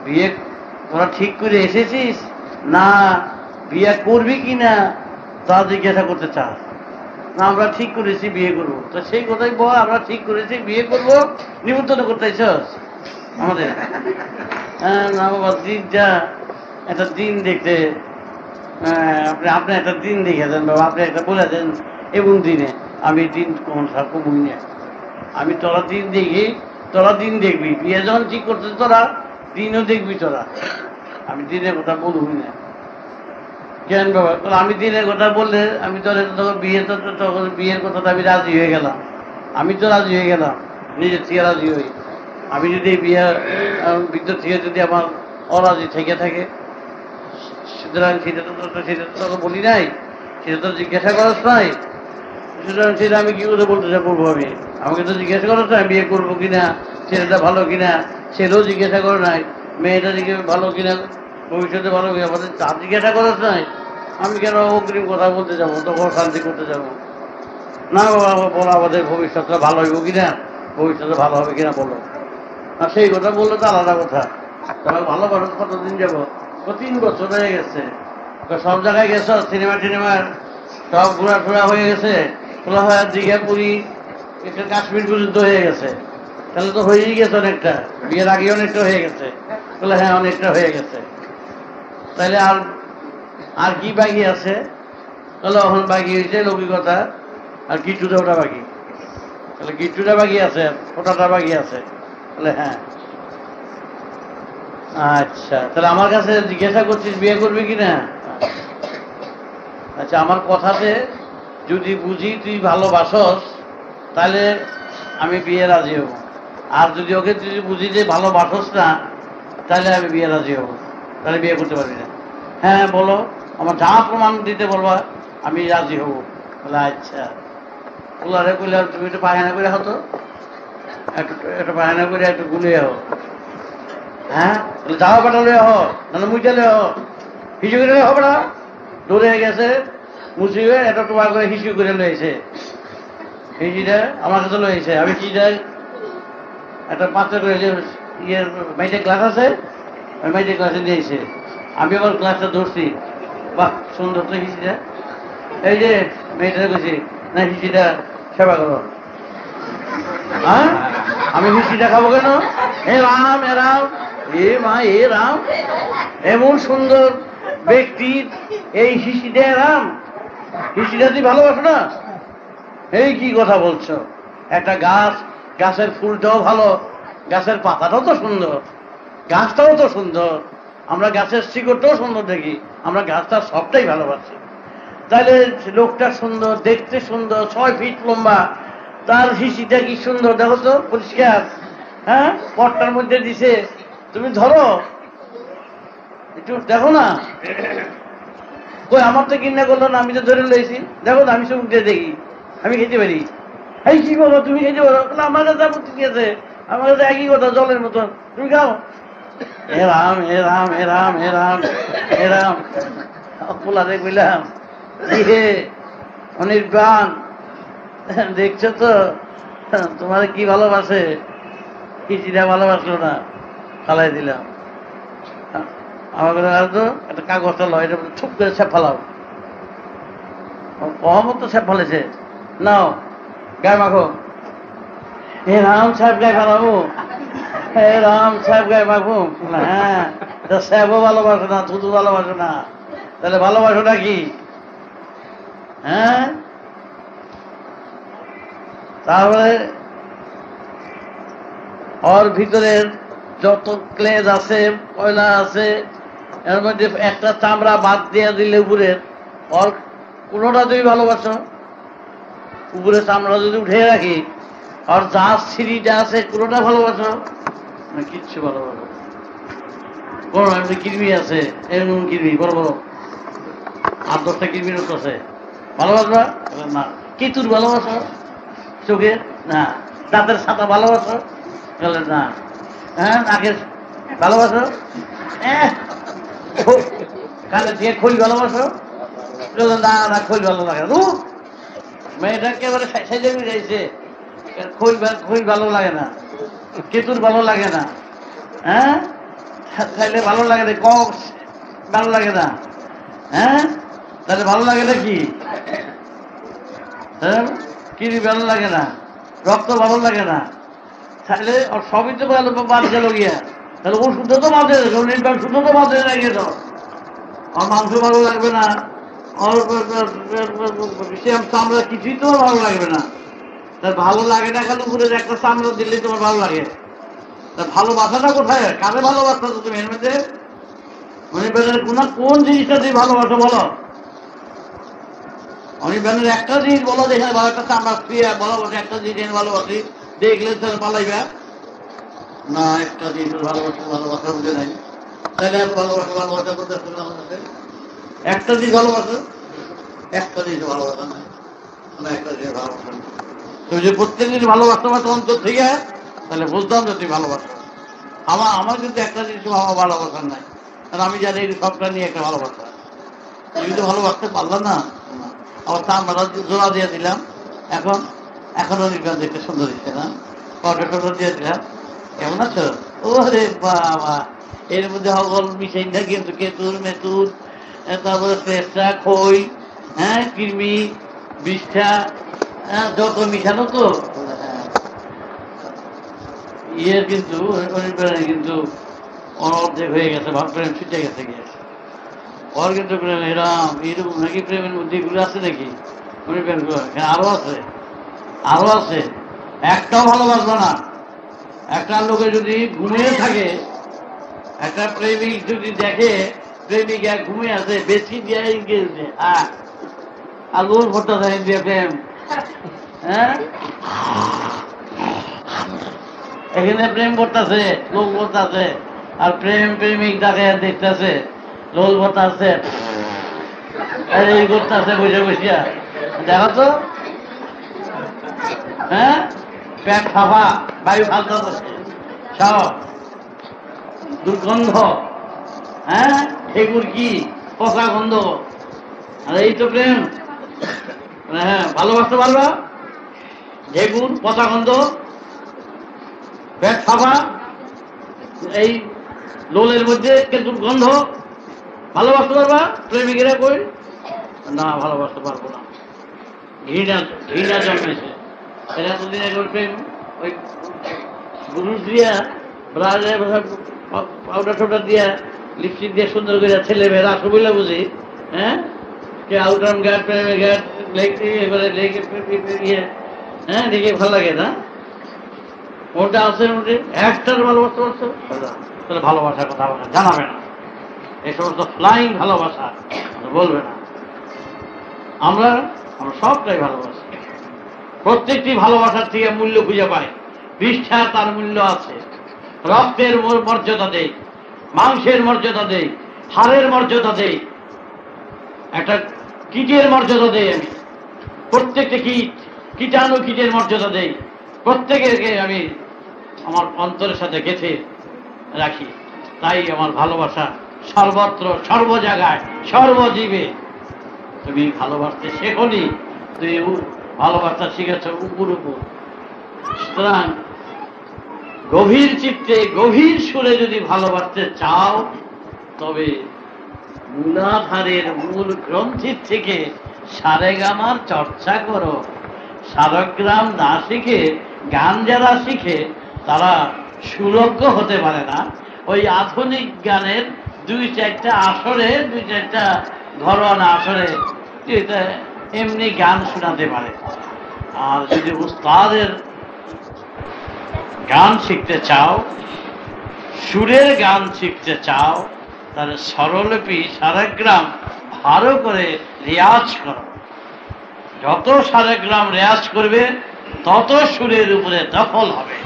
বিয়ে তোরা ঠিক করে এসেছিস না বিয়ে করবি কিনা তা জিজ্ঞাসা করতে চাস? না, আমরা ঠিক করেছি বিয়ে করবো। তো সেই কথাই বল, আমরা ঠিক করেছি বিয়ে করবো, নিমন্ত্রণ করতে চাস আমাদের? হ্যাঁ, না বাবা, দিন যা, একটা দিন দেখতে, আপনি একটা দিন দেখে দেন বাবা, আপনি একটা বলে দেন এবং দিনে। আমি দিন কোন কমুন না, আমি তোরা দিন দেখি, তোরা দিন দেখবি, বিয়ে যখন ঠিক করতে তোরা দিনও দেখবি তোরা, আমি দিনের কথা বলবি না। কেন বাবা? আমি দিনের কথা বললে আমি তখন বিয়ের কথাটা আমি রাজি হয়ে গেলাম, আমি তো রাজি হয়ে গেলাম, নিজের থেকে রাজি হই। আমি যদি এই বিয়ের ভিতর থেকে যদি আমার অরাজি থেকে থাকে, সুতরাং সেটা তো বলি নাই, সেটা তো জিজ্ঞাসা করাস নাই। সুতরাং সেটা আমি কি করে বলতে বলবো? আমি আমাকে তো জিজ্ঞাসা করাস নাই বিয়ে করবো কিনা, ছেলেটা ভালো কিনা, ছেলেও জিজ্ঞাসা করে নাই, মেয়েটা দিকে ভালো কিনা, ভবিষ্যতে ভালো কিনা, আমাদের তা জিজ্ঞাসা করাস নাই। আমি কেন অগ্রিম কথা বলতে যাবো, তখন শান্তি করতে যাবো? না বাবা, বলো আমাদের ভবিষ্যৎটা ভালো হইব কিনা, ভবিষ্যতে ভালো হবে কিনা বলো। আর সেই কথা বললে তো আলাদা কথা। তাহলে ভালো ভালো কতদিন যাবো? 3 বছর হয়ে গেছে। সব জায়গায় গেছ, সিনেমা টিনেমার সব ঘোরাফোরা হয়ে গেছে, খোলা হয়, দীঘা, পুরী, একটা কাশ্মীর পর্যন্ত হয়ে গেছে। তাহলে তো হয়েই গেছে অনেকটা, বিয়ের আগে অনেকটা হয়ে গেছে। বলে হ্যাঁ, অনেকটা হয়ে গেছে। তাহলে আর কি বাকি আছে? তাহলে এখন বাকি হয়েছে লৌকিকতা আর গিট্টুটা, ওটা বাকি। তাহলে গিট্টুটা বাকি আছে, ওটাটা বাকি আছে। বলে হ্যাঁ, আচ্ছা, তাহলে আমার কাছে জিজ্ঞাসা করছিস বিয়ে করবি কিনা? আচ্ছা, আমার কথাতে যদি বুঝি তুই ভালোবাসস, তাহলে আমি বিয়ে রাজি হব। আর যদি ওকে তুই বুঝি যে ভালোবাসস না, তাহলে আমি বিয়ে রাজি হব, তাহলে বিয়ে করতে পারবি না। হ্যাঁ বলো, আমার যা প্রমাণ দিতে বলবা আমি রাজি হব। বলে আচ্ছা, ওলারে বললে তুমি একটু পায়খানা করে হতো, একটু পায়খানা করে একটু গুলিয়ে হো। হ্যাঁ, যাওয়া পাঠালে হ, নাহলে মুইটালে হ, হিসু করে হবে না। দৌড়ে গেছে, মুচি হয়ে এটা তোমার করে হিসু করে লয়েছে, হিসিটা আমার কাছে লয়েছে। আমি কি যাই, একটা পাত্রে করে ইয়ের মাইটের গ্লাস আছে, ওই মাইটের গ্লাসে নিয়েছে। আমি আবার গ্লাসটা ধরছি, বাহ সুন্দর তো হিসিটা, এই যে মেয়েটা কইছি না হিসিটা সেবা করো। হ্যাঁ আমি হিসিটা খাবো কেন? এ রাম এ রাম, এ মা এ রাম, এমন সুন্দর ব্যক্তির এই হিসিটা রাম, হিসিটা তুই ভালোবাসো না? এই কি কথা বলছো? একটা গাছ, গাছের ফুলটাও ভালো, গাছের পাতাটাও তো সুন্দর, গাছটাও তো সুন্দর, আমরা গাছের শিকড়টাও সুন্দর দেখি, আমরা গাছটার সবটাই ভালোবাসি। তাহলে লোকটা সুন্দর, দেখতে সুন্দর, 6 ফিট লম্বা, তার হিসিটা কি সুন্দর দেখো তো, পরিষ্কার। হ্যাঁ পটটার মধ্যে দিছে, তুমি ধরো একটু দেখো না। কই আমার তো কিনা করলো না, আমি তো ধরে লইছি, দেখো না আমি চোখ দিয়ে দেখি, আমি খেতে পারি। এই কি বলো তুমি খেতে পারো? আমার কাছে আপত্তি কি আছে? আমার কাছে একই কথা, জলের মতন, তুমি খাও। হে রাম হে রাম হে রাম হে রাম হে রাম। পোলারে কইলাম কি হে অনির্বাণ, দেখছো তো তোমার কি ভালোবাসে, খিচিটা ভালোবাসলো না, ফালাই দিলাম। আমার কথা আর তো একটা কাগজটা লয়, এটা ছুপ করে ছ্যাপ ফালাও। কমও তো ছ্যাপ ফেলেছে, নাও গায়ে মাখো। হে রাম সাহেব গায়ে ফালাবো, হে রাম সাহেব গায়ে মাখবো। হ্যাঁ তা সাহেবও ভালোবাসো না, থুতু ভালোবাসো না, তাহলে ভালোবাসোটা কি? হ্যাঁ তাহলে ওর ভিতরের যত ক্লেজ আছে, কয়লা আছে, এর মধ্যে একটা চামড়া বাদ দিয়ে দিলে উপরের, ওর কোনোটা তুমি ভালোবাসো? উপরে চামড়া যদি উঠে রাখি, আর যা সিঁড়িটা আছে কোনোটা ভালোবাসো না? কিচ্ছু ভালোবাসো কোন? এমনি কৃমি আছে, এমন কৃমি বড় বড় 8-10টা কৃমির আছে, ভালোবাসবা না? কেতুর ভালোবাসো? চোখের না? দাঁতের ছাতা ভালোবাসো? না। হ্যাঁ নাকের ভালোবাসো? কানে দিয়ে খোল ভালোবাসো? না না খোল ভালো লাগে না। মেয়েটা একেবারে সাইজে যাইছে, খোল ভালো লাগে না, কেতুর ভালো লাগে না। হ্যাঁ খাইলে ভালো লাগে না, কম ভালো লাগে না। হ্যাঁ তাহলে ভালো লাগে না কি? হ্যাঁ কি ভালো লাগে না? রক্ত ভালো লাগে না, তাহলে ওর সবই তো ভালো বাদ গেল গিয়া। তাহলে ও শুদ্ধ তো বাদে, শুদ্ধ তো বাদে লাগিয়ে দাও। ওর মাংস ভালো লাগবে না, ওর চামড়া কিছুই তোমার ভালো লাগবে না। তার ভালো লাগে না, খালি উপরে একটা চামড়া দিলে তোমার ভালো লাগে। তার ভালোবাসাটা কোথায়? কারে ভালোবাসা তুমি এর মধ্যে? অনির্বাণের কোন জিনিসটা তুমি ভালোবাসো বলো? অনির্বাণের একটা জিনিস বলো, যেখানে ভালো একটা চামড়া শুয়ে বলো, বসে একটা জিনিস ভালোবাসি, দেখলে তাহলে পালাইবা না। একটা জিনিস ভালোবাসা বুঝে নাই, তাহলে ভালোবাসা করতে একটা জিনিস ভালোবাসো, একটা জিনিস ভালোবাসা নাই, একটা জিনিস ভালোবাসা না। তুমি যে প্রত্যেক জিনিস ভালোবাসতে পারতো অন্তর থেকে, তাহলে বুঝতাম যে তুমি ভালোবাসো। আমার কিন্তু একটা জিনিস আমার ভালোবাসার নাই, কারণ আমি জানি এই সবটা নিয়ে একটা ভালোবাসা। তুমি তো ভালোবাসতে পারলো না, আবার চামড়া জোড়া দিয়ে দিলাম, এখনো নির্বাণ দেখতে সুন্দর দিচ্ছে না, পাউডার টাউডার দিয়ে দিলাম। কেমন আছো? ওরে বাবা, এর মধ্যে হগল মিশাই না কিন্তু, কেতুর মেতুর, তারপরে শ্রেষ্ঠা খই, হ্যাঁ কৃমি বিষ্ঠা, যত মিশানো তো ইয়ের কিন্তু কিন্তু অর্ধেক হয়ে গেছে, ভাব প্রেম ছুটে গেছে গিয়েছে ওর কিন্তু প্রেম। এরকম নাকি প্রেমের মধ্যে এগুলো আছে নাকি? আরো আছে, আরো আছে। একটাও ভালোবাসবো না। একটা লোকে যদি ঘুমিয়ে থাকে, একটা প্রেমিক যদি দেখে প্রেমিকা ঘুমিয়ে আছে, বেশি দিয়ে গেছে আর লোল ভরটা থাকে দিয়ে প্রেম। হ্যাঁ এখানে প্রেম করতেছে, লোক করতেছে, আর প্রেমিক দেখে দেখতেছে, লোল করতেছে, এই করতেছে বসে বসিয়া। দেখো তো, হ্যাঁ পেট ফাঁপা, বায়ু ফালতেছে, সব দুর্গন্ধ, হ্যাঁ ঠেকুর কি পচা গন্ধ। আর এই তো প্রেম। হ্যাঁ ভালোবাসতে পারবা? ঢেকুর পচা গন্ধ, পেট ফাঁপা, এই লোলের মধ্যে দুর্গন্ধ, ভালোবাসতে পারবা? প্রেমিকেরা কই না ভালোবাসতে পারবো না, ঘৃণা ঘৃণা জন্মেছে। এরা এতদিন একবার প্রেম ওই গুরু দিয়া ব্রাজে পাউডার টাউডার দিয়া লিপস্টিক দিয়ে সুন্দর করে ছেলে মেয়েরা আসো বলে বুঝি, হ্যাঁ কে আউটার গার্ড প্রেমে গার্ড লেগে এবারে লেগে ইয়ে, হ্যাঁ দেখে ভালো লাগে না? ওটা আছে মোটে একটার ভালোবাসতে পারছো তাহলে ভালোবাসার কথা জানাবে না, এই সমস্ত ফ্লাইং ভালোবাসা বলবে না। আমরা আমরা সবটাই ভালোবাসি, প্রত্যেকটি ভালোবাসার থেকে মূল্য খুঁজে পাই। বিষ্ঠা তার মূল্য আছে, রক্তের মর্যাদা দেই, মাংসের মর্যাদা দেই, হাড়ের মর্যাদা দেই, একটা কীটের মর্যাদা দেই। আমি প্রত্যেকটা কীটাণু কীটের মর্যাদা দেই, প্রত্যেকেরকে আমি আমার অন্তরের সাথে গেঁথে রাখি। তাই আমার ভালোবাসা সর্বত্র, সর্ব জায়গায়, সর্বজীবে। তুমি ভালোবাসতে শেখনি, তুমি ভালোবাসা শিখেছ উপর উপর। সুতরাং গভীর চিত্তে গভীর সুরে যদি ভালোবাসতে চাও, তবে মূলাধারের মূল গ্রন্থির থেকে সারেগামার চর্চা করো। সারগ্রাম না শিখে, গান যারা শিখে তারা সুরজ্ঞ হতে পারে না। ওই আধুনিক গানের দুই চারটা আসরে, দুই চারটা ঘরোয়া আসরে এমনি গান শোনাতে পারে। আর যদি উস্তাদের গান শিখতে চাও, সুরের গান শিখতে চাও, তাহলে স্বরলিপি সারেগ্রাম ভালো করে রেয়াজ করো। যত সারেগ্রাম রেয়াজ করবে তত সুরের উপরে দখল হবে।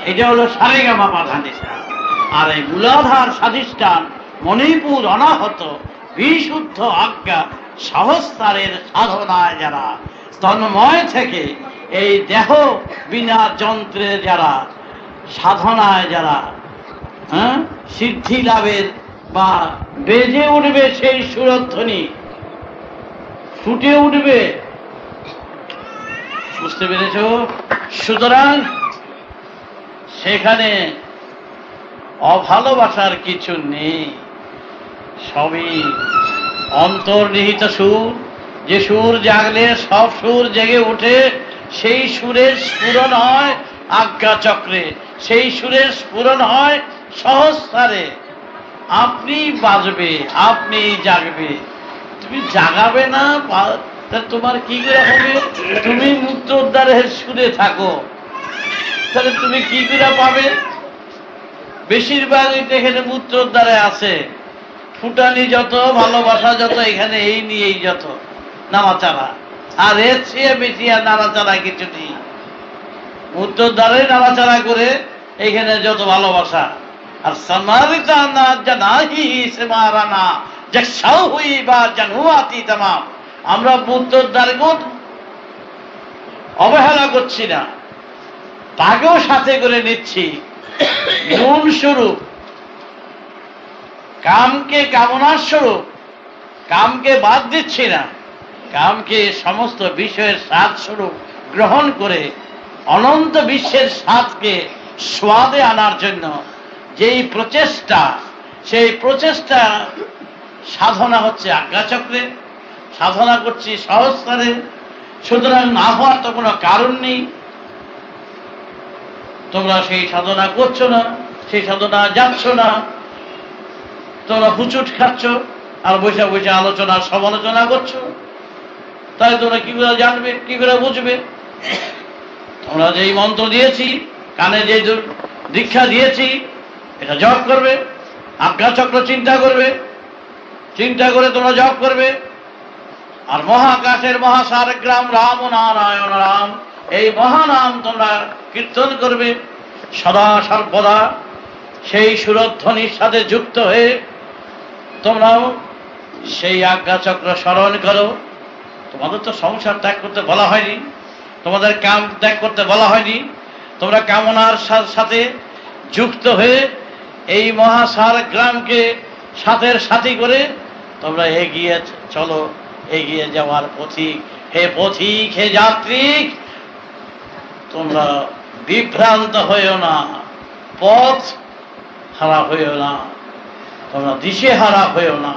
এটা হলো সারেগামা পাধানিসা। আর এই মূলাধার স্বাধিষ্ঠান মণিপুর অনাহত বিশুদ্ধ আজ্ঞা সহস্রারের সাধনায় যারা তন্ময় থেকে, এই দেহ বিনা যন্ত্রে যারা সাধনায় যারা সিদ্ধি লাভের বা বেজে উঠবে সেই সুরধ্বনি, ফুটে উঠবে। বুঝতে পেরেছ? সুতরাং সেখানে অভালোবাসার কিছু নেই, সবই অন্তর্নিহিত সুর। যে সুর জাগলে সব সুর জেগে ওঠে, সেই সুরের স্ফুরণ হয় আজ্ঞাচক্রে, সেই সুরের স্ফুরণ হয় সহস্রারে। আপনি বাজবে, আপনি জাগবে, তুমি জাগাবে না, তোমার কি করে হবে? তুমি মুক্ত উদ্ধারের সুরে থাকো, তাহলে তুমি কি করে পাবে? বেশিরভাগ এখানে মূত্র উদ্ধারে আছে, ফুটানি যত, ভালোবাসা যত, এখানে এই নিয়েই যত নাড়াচাড়া। আর এর চেয়ে বেশি আর নাড়াচাড়া কিছু নেই। মূত্র উদ্ধারে নাড়াচাড়া করে এখানে যত ভালোবাসা। আর সমারিতা না জানাহি সে মারানা জাসাও হুই বা জানুয়াতি তামাম। আমরা মূত্র উদ্ধারে অবহেলা করছি না, তাকেও সাথে করে নিচ্ছি। নুন স্বরূপ, কামকে কামনার স্বরূপ, কামকে বাদ দিচ্ছি না, কামকে সমস্ত বিষয়ের স্বাদ স্বরূপ গ্রহণ করে অনন্ত বিশ্বের স্বাদকে স্বাদে আনার জন্য যেই প্রচেষ্টা, সেই প্রচেষ্টা সাধনা হচ্ছে আজ্ঞাচক্রে, সাধনা করছি সহস্রারে। সুতরাং না হওয়ার তো কোনো কারণ নেই। তোমরা সেই সাধনা করছো না, সেই সাধনা যাচ্ছ না, তোমরা হুচুট খাচ্ছ আর বসে বসে আলোচনা সমালোচনা করছো। তাহলে তোমরা কি করে জানবে, কি করে বুঝবে? তোমরা যেই মন্ত্র দিয়েছি, কানে যে দীক্ষা দিয়েছি, এটা জপ করবে, আজ্ঞাচক্র চিন্তা করবে, চিন্তা করে তোমরা জপ করবে। আর মহাকাশের মহাসারগ্রাম রাম নারায়ণ রাম, এই মহানাম তোমরা কীর্তন করবে সদা সর্বদা। সেই সুরধ্বনির সাথে যুক্ত হয়ে তোমরাও সেই আজ্ঞাচক্র স্মরণ করো। তোমাদের তো সংসার ত্যাগ করতে বলা হয়নি, তোমাদের কাম ত্যাগ করতে বলা হয়নি। তোমরা কামনার সাথে যুক্ত হয়ে এই মহাসার গ্রামকে সাথের সাথী করে তোমরা এগিয়ে চলো, এগিয়ে যাওয়ার পথিক। হে পথিক, হে যাত্রীক, তোমরা বিভ্রান্ত হইও না, পথ হারা হইও না, তোমরা দিশে হারা হইও না,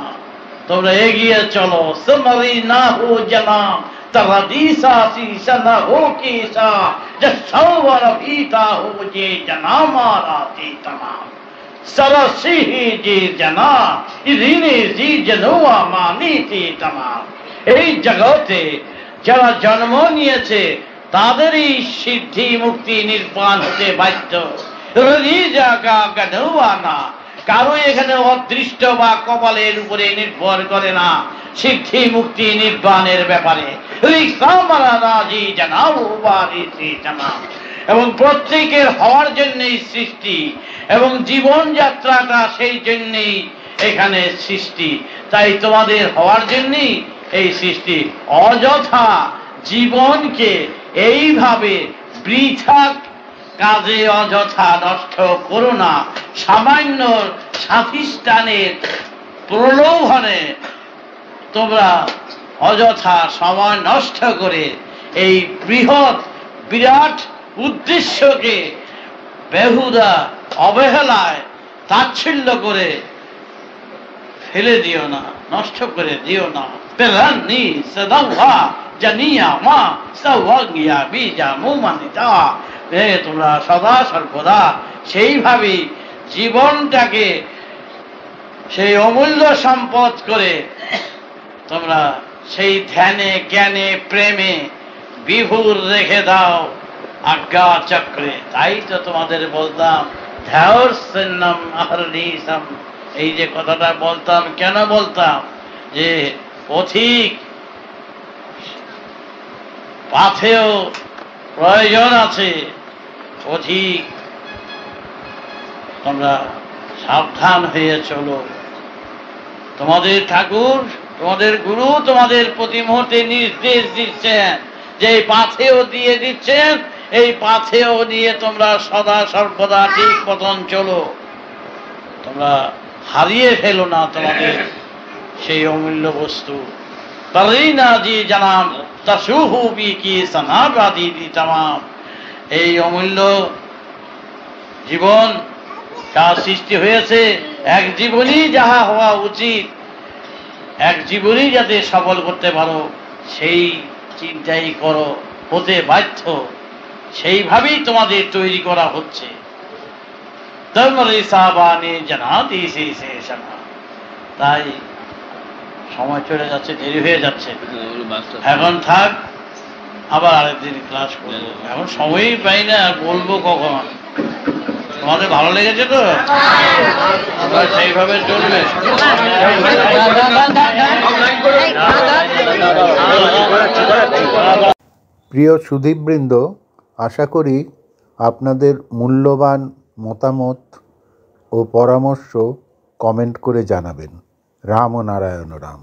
তোমরা এগিয়ে চলো। সুমারি না হো জানা তারা দিশা শিশা না হো কেশা জসাওয়ার ভীতা হো যে জানা মারা তামাম सरसी जी जना इन्हीं जी जनवा मानी थी तमाम। এই জগতে যারা জন্ম নিয়েছে তাদেরই সিদ্ধি মুক্তি নির্বাণ হতে বাধ্য। না কারো এখানে অদৃষ্ট বা কপালের উপরে নির্ভর করে না সিদ্ধি মুক্তি নির্বাণের ব্যাপারে। এবং প্রত্যেকের হওয়ার জন্যই সৃষ্টি এবং জীবন যাত্রাটা সেই জন্যই এখানে সৃষ্টি। তাই তোমাদের হওয়ার জন্যই এই সৃষ্টি। অযথা জীবনকে এইভাবে বৃথা কাজে অযথা নষ্ট করো না। সামান্য সাথিস্থানের প্রলোভনে তোমরা অযথা সময় নষ্ট করে এই বৃহৎ বিরাট উদ্দেশ্যকে বেহুদা অবহেলায় তাচ্ছিল্য করে ফেলে দিও না, নষ্ট করে দিও না। পেলানি সদা জানিয়া মা সওয়াগিয়া বিজা মুমানিতা। তোমরা সদা সর্বদা সেইভাবে জীবনটাকে সেই অমূল্য সম্পদ করে তোমরা সেই ধ্যানে জ্ঞানে প্রেমে বিভোর রেখে দাও আজ্ঞা চক্রে। তাই তো তোমাদের বলতাম ধ্যাওর্সন্নম আহরণীসম। এই যে কথাটা বলতাম, কেন বলতাম? যে পথিক পাথেও প্রয়োজন আছে। পথিক তোমরা সাবধান হয়ে চলো। তোমাদের ঠাকুর, তোমাদের গুরু তোমাদের প্রতি মুহূর্তে নির্দেশ দিচ্ছেন যে এই পাথেও দিয়ে দিচ্ছেন, এই পাথেও নিয়ে তোমরা সদা সর্বদা ঠিক পথন চলো। তোমরা হারিয়ে ফেলো না তোমাদের সেই অমূল্য বস্তু। তারিনা জি জানাম তাসুহু বিকি সনাবাদি তামাম। এই অমূল্য জীবন যা সৃষ্টি হয়েছে, এক জীবনই যাহা হওয়া উচিত, এক জীবনই যাতে সফল করতে পারো সেই চিন্তাই করো, হতে বাধ্য। সেইভাবেই তোমাদের তৈরি করা হচ্ছে। তাই সময় চলে যাচ্ছে, দেরি হয়ে যাচ্ছে। এখন থাক, আবার আরেকদিন ক্লাস করবো। এখন সময়ই পাই না, বলবো কখন। তোমাদের ভালো লেগেছে তো? আবার সেইভাবে চলবে। প্রিয় সুধীবৃন্দ, আশা করি আপনাদের মূল্যবান মতামত ও পরামর্শ কমেন্ট করে জানাবেন। রাম ও নারায়ণ রাম।